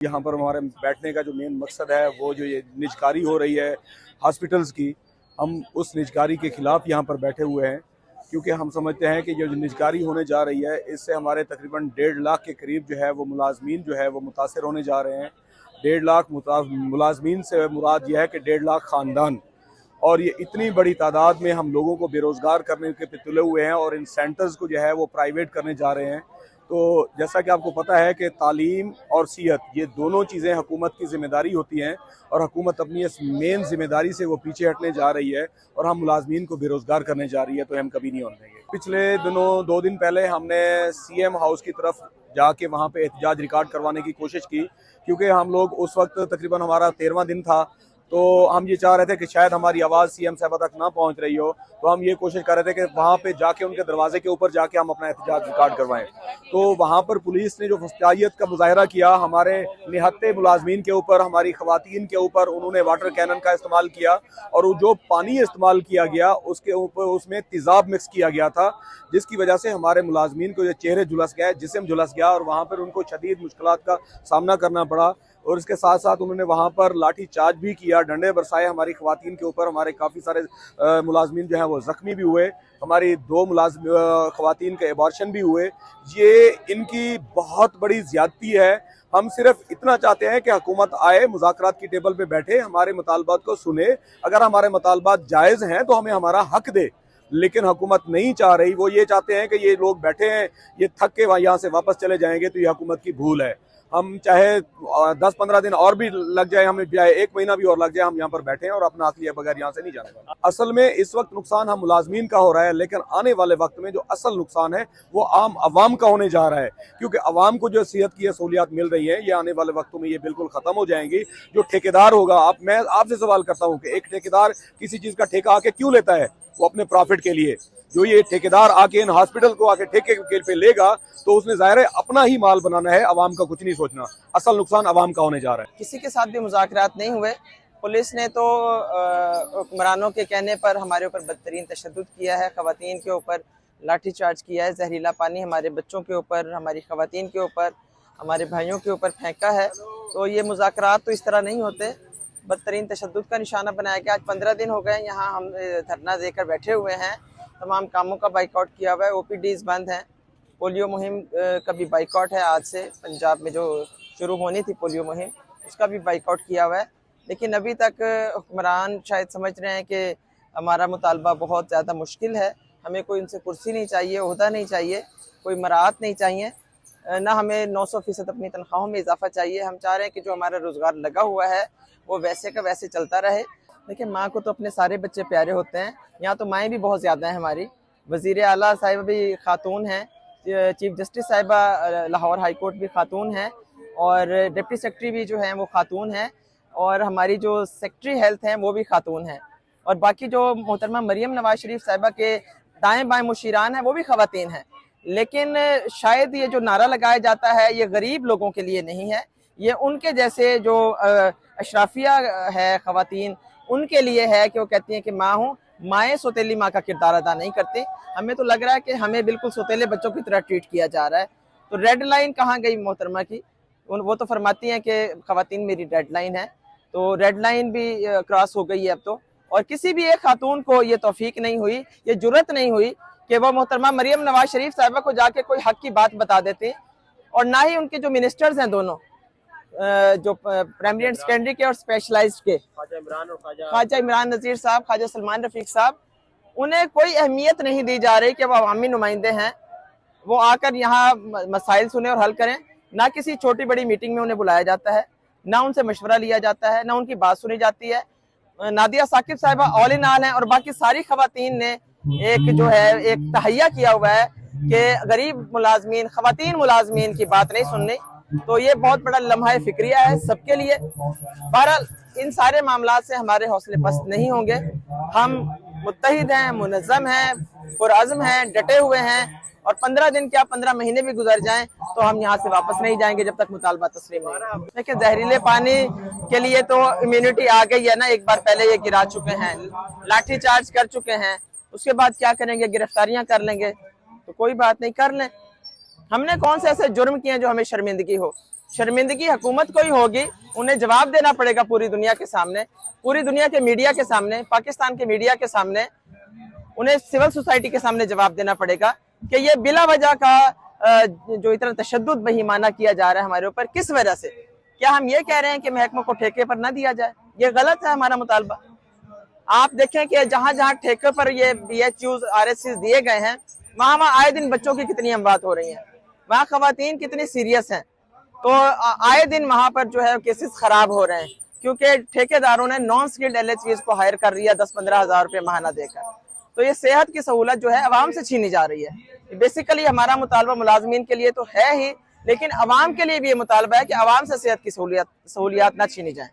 यहाँ पर हमारे बैठने का जो मेन मकसद है वो जो ये निजकारी हो रही है हॉस्पिटल्स की, हम उस निजकारी के खिलाफ यहाँ पर बैठे हुए हैं क्योंकि हम समझते हैं कि जो निजकारी होने जा रही है इससे हमारे तकरीबन 1.5 लाख के करीब जो है वो मुलाजमीन जो है वो मुतासर होने जा रहे हैं। 1.5 लाख मुलाजमीन से मुराद यह है कि 1.5 लाख ख़ानदान, और ये इतनी बड़ी तादाद में हम लोगों को बेरोज़गार करने के पे तुले हुए हैं और इन सेंटर्स को जो है वो प्राइवेट करने जा रहे हैं। तो जैसा कि आपको पता है कि तालीम और सिहत ये दोनों चीज़ें हुकूमत की ज़िम्मेदारी होती हैं और हुकूमत अपनी इस मेन ज़िम्मेदारी से वो पीछे हटने जा रही है और हम मुलाजमीन को बेरोज़गार करने जा रही है, तो हम कभी नहीं होने देंगे। पिछले दिनों 2 दिन पहले हमने CM हाउस की तरफ जाके वहाँ पे एहतजाज रिकॉर्ड करवाने की कोशिश की क्योंकि हम लोग उस वक्त तकरीबन हमारा 13वां दिन था, तो हम ये चाह रहे थे कि शायद हमारी आवाज़ CM साहबा तक ना पहुंच रही हो, तो हम ये कोशिश कर रहे थे कि वहाँ पे जाके उनके दरवाजे के ऊपर जाके हम अपना एहतजाज रिकॉर्ड करवाएं। तो वहाँ पर पुलिस ने जो फस्तायत का मुजाहरा किया हमारे निहत्ते मुलाजमीन के ऊपर, हमारी खवातीन के ऊपर, उन्होंने वाटर कैनन का इस्तेमाल किया और जो पानी इस्तेमाल किया गया उसके ऊपर उसमें तेज़ाब मिक्स किया गया था, जिसकी वजह से हमारे मुलाजमीन को ये चेहरे झुलस गए, जिस्म झुलस गया और वहाँ पर उनको शदीद मुश्किलात का सामना करना पड़ा। और इसके साथ साथ उन्होंने वहाँ पर लाठी चार्ज भी किया, डंडे बरसाए हमारी खवातीन के ऊपर। हमारे काफ़ी सारे मुलाजमीन जो हैं वो ज़ख्मी भी हुए, हमारी 2 खवातीन के एबॉर्शन भी हुए। ये इनकी बहुत बड़ी ज़्यादती है। हम सिर्फ इतना चाहते हैं कि हुकूमत आए, मुज़ाकरात की टेबल पे बैठे, हमारे मुतालबात को सुने, अगर हमारे मुतालबात जायज़ हैं तो हमें हमारा हक दे। लेकिन हुकूमत नहीं चाह रही, वो ये चाहते हैं कि ये लोग बैठे हैं, ये थक के यहाँ से वापस चले जाएंगे, तो ये हुकूमत की भूल है। हम चाहे 10-15 दिन और भी लग जाए, हमें चाहे 1 महीना भी और लग जाए, हम यहाँ पर बैठे हैं और अपना हक लिए बगैर यहाँ से नहीं जाने वाले। असल में इस वक्त नुकसान हम मुलाजमीन का हो रहा है, लेकिन आने वाले वक्त में जो असल नुकसान है वो आम आवाम का होने जा रहा है, क्योंकि आवाम को जो सेहत की सहूलियात मिल रही है ये आने वाले वक्तों में ये बिल्कुल खत्म हो जाएंगी। जो ठेकेदार होगा, मैं आपसे सवाल करता हूँ कि एक ठेकेदार किसी चीज का ठेका आके क्यों लेता है? वो अपने प्रॉफिट के लिए। जो ये ठेकेदार आके इन हॉस्पिटल को आके ठेके पे लेगा तो उसने जाहिर है अपना ही माल बनाना है, अवाम का कुछ नहीं सोचना। असल नुकसान अवाम का होने जा रहा है। किसी के साथ भी मुज़ाकरात नहीं हुए। पुलिस ने तो हुक्मरानों के कहने पर हमारे ऊपर बदतरीन तशद्दुद किया है, खवातीन के ऊपर लाठी चार्ज किया है, जहरीला पानी हमारे बच्चों के ऊपर, हमारी खवातीन के ऊपर, हमारे भाइयों के ऊपर फेंका है। तो ये मुज़ाकरात तो इस तरह नहीं होते, बदतरीन तशद्दुद का निशाना बनाया गया। आज 15 दिन हो गए यहाँ हम धरना देकर बैठे हुए हैं, तमाम कामों का बाइकआउट किया हुआ है, OPDs बंद हैं। पोलियो मुहिम का भी बाइकआउट है, आज से पंजाब में जो शुरू होनी थी पोलियो मुहिम उसका भी बाइकआउट किया हुआ है। लेकिन अभी तक हुक्मरान शायद समझ रहे हैं कि हमारा मुतालबा बहुत ज़्यादा मुश्किल है, हमें कोई उनसे कुर्सी नहीं चाहिए, ओहदा नहीं चाहिए, कोई मराहत नहीं चाहिए, ना हमें 900% अपनी तनख्वाहों में इजाफा चाहिए। हम चाह रहे हैं कि जो हमारा रोज़गार लगा हुआ है वो वैसे का वैसे चलता रहे। देखिए, माँ को तो अपने सारे बच्चे प्यारे होते हैं, यहाँ तो माएँ भी बहुत ज़्यादा हैं हमारी। वज़ीर आला साहिबा भी खातून हैं, चीफ जस्टिस साहिबा लाहौर हाई कोर्ट भी खातून हैं, और डिप्टी सेक्रेटरी भी जो हैं वो खातून हैं, और हमारी जो सेक्रेटरी हेल्थ हैं वो भी खातून हैं, और बाकी जो मोहतरमा मरियम नवाज शरीफ साहिबा के दाएँ बाएँ मुशीरान हैं वो भी खवातीन हैं। लेकिन शायद ये जो नारा लगाया जाता है ये गरीब लोगों के लिए नहीं है, ये उनके जैसे जो अशराफिया है खवातीन उनके लिए है कि वो कहती हैं कि माँ हूँ, माएँ सौतेली माँ का किरदार अदा नहीं करती। हमें तो लग रहा है कि हमें बिल्कुल सौतेले बच्चों की तरह ट्रीट किया जा रहा है। तो रेड लाइन कहाँ गई मोहतरमा की? वो तो फरमाती हैं कि खवातीन मेरी रेड लाइन है, तो रेड लाइन भी क्रॉस हो गई है अब तो। और किसी भी एक खातून को ये तौफीक नहीं हुई, ये जुर्रत नहीं हुई कि वह मोहतरमा मरियम नवाज शरीफ साहिबा को जाके कोई हक की बात बता देते, और ना ही उनके जो मिनिस्टर्स हैं दोनों, जो प्राइमरी एंड सेकेंडरी के और स्पेशलाइज्ड के, ख्वाजा इमरान नज़ीर साहब, ख्वाजा सलमान रफीक साहब, उन्हें कोई अहमियत नहीं दी जा रही कि वो अवामी नुमाइंदे हैं, वो आकर यहाँ मसाइल सुने और हल करें। ना किसी छोटी बड़ी मीटिंग में उन्हें बुलाया जाता है, ना उनसे मशवरा लिया जाता है, ना उनकी बात सुनी जाती है। नादिया साकिब साहिबा ऑल इन ऑल हैं, और बाकी सारी खवातीन ने एक जो है एक तहैया किया हुआ है कि गरीब मुलाजमीन, खवातीन मुलाजमीन की बात नहीं सुननी। तो ये बहुत बड़ा लम्हा फिक्रिया है सबके लिए। बहरहाल इन सारे मामलात से हमारे हौसले पस्त नहीं होंगे, हम मुत्तहिद हैं, मुनज़्ज़म हैं, पुरअज़्म हैं, डटे हुए हैं, और 15 दिन क्या 15 महीने भी गुजर जाएं तो हम यहाँ से वापस नहीं जाएंगे जब तक मुतालबा तस्लीम नहीं। देखिए, जहरीले पानी के लिए तो इम्यूनिटी आ गई है ना, एक बार पहले ये गिरा चुके हैं, लाठी चार्ज कर चुके हैं, उसके बाद क्या करेंगे? गिरफ्तारियां कर लेंगे, तो कोई बात नहीं, कर लें। हमने कौन से ऐसे जुर्म किए हैं जो हमें शर्मिंदगी हो? शर्मिंदगी हुकूमत को ही होगी, उन्हें जवाब देना पड़ेगा पूरी दुनिया के सामने, पूरी दुनिया के मीडिया के सामने, पाकिस्तान के मीडिया के सामने, उन्हें सिविल सोसाइटी के सामने जवाब देना पड़ेगा कि ये बिला वजह का जो इतना तशद्दुद बहीमाना किया जा रहा है हमारे ऊपर, किस वजह से। क्या हम ये कह रहे हैं कि महकमा को ठेके पर ना दिया जाए? ये गलत है हमारा मुतालबा। आप देखें कि जहां जहां ठेके पर ये BHUs RSCs दिए गए हैं, वहां आए दिन बच्चों की कितनी अमवात हो रही हैं, वहां खवातीन कितनी सीरियस हैं। तो आए दिन वहां पर जो है केसेस खराब हो रहे हैं, क्योंकि ठेकेदारों ने नॉन स्किल्ड LHCs को हायर कर लिया 10-15 हज़ार रुपये माहाना देकर। तो ये सेहत की सहूलत जो है अवाम से छीनी जा रही है। बेसिकली हमारा मुतालबा मुलाजमीन के लिए तो है ही, लेकिन अवाम के लिए भी ये मुतालबा है कि अवाम से सेहत की सहूलियात ना छीनी जाए।